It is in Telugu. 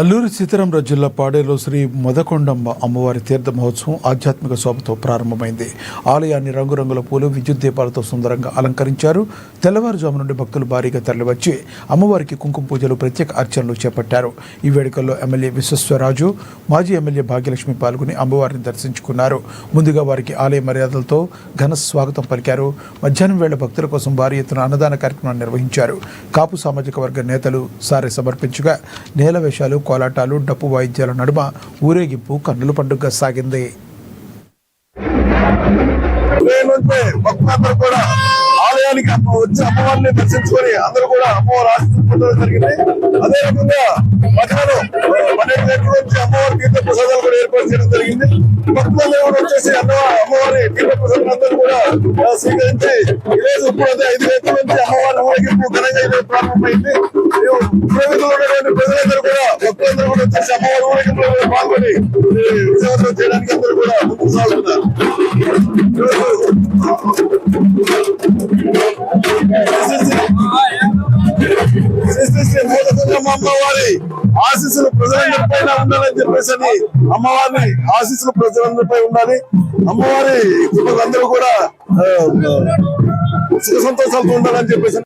అల్లూరి సీతారామరాజు జిల్లా పాడేరులో శ్రీ మొదకొండమ్మ అమ్మవారి తీర్థ మహోత్సవం ఆధ్యాత్మిక శోభతో ప్రారంభమైంది. ఆలయాన్ని రంగురంగుల పూలు, విద్యుత్ దీపాలతో సుందరంగా అలంకరించారు. తెల్లవారుజాము నుండి భక్తులు భారీగా తరలివచ్చి అమ్మవారికి కుంకుమ పూజలు, ప్రత్యేక అర్చనలు చేపట్టారు. ఈ వేడుకల్లో ఎమ్మెల్యే విశ్వేశ్వరరాజు, మాజీ ఎమ్మెల్యే భాగ్యలక్ష్మి పాల్గొని అమ్మవారిని దర్శించుకున్నారు. ముందుగా వారికి ఆలయ మర్యాదలతో ఘన స్వాగతం పలికారు. మధ్యాహ్నం వేళ భక్తుల కోసం భారీ ఎత్తున అన్నదాన కార్యక్రమాన్ని నిర్వహించారు. కాపు సామాజిక వర్గ నేతలు సారె సమర్పించగా నేల వేషాలు, కోలాటాలు, డప్పు వాయిద్యాల నడుమ ఊరేగింపు కన్నుల పండుగ సాగింది. ఆలయానికి వచ్చి అమ్మవారిని దర్శించుకొని అందరూ కూడా అమ్మవారి ఆశీస్సులు పొందడం జరిగింది. అదే రకంగా మధ్యాహ్నం 12 గంటల నుంచి అమ్మవారి తీర్థ ప్రసాదాలు కూడా ఏర్పాటు చేయడం జరిగింది. భక్తులు వచ్చేసి అమ్మవారి తీర్థ ప్రసాదాలందరూ కూడా స్వీకరించి ఈరోజు ఇప్పుడు అదే 5 గంటల నుంచి అమ్మవారి ఊరేగింపు ఘనంగా ప్రారంభమైంది. ఉన్నటువంటి ప్రజలందరూ కూడా భక్తులందరూ కూడా వచ్చేసి అమ్మవారి ఊరేగింపులో పాల్గొని విజయవంతం చేయడానికి అందరూ కూడా ముందుకు సాగుతున్నారు. అమ్మవారి ఆశీస్సులు ప్రజలందరిపై ఉండాలని చెప్పేసి అమ్మవారిని ఆశీస్సులు ప్రజలందరిపై ఉండాలి. అమ్మవారి అందరూ కూడా సుఖ సంతోషాలతో ఉండాలని చెప్పేసి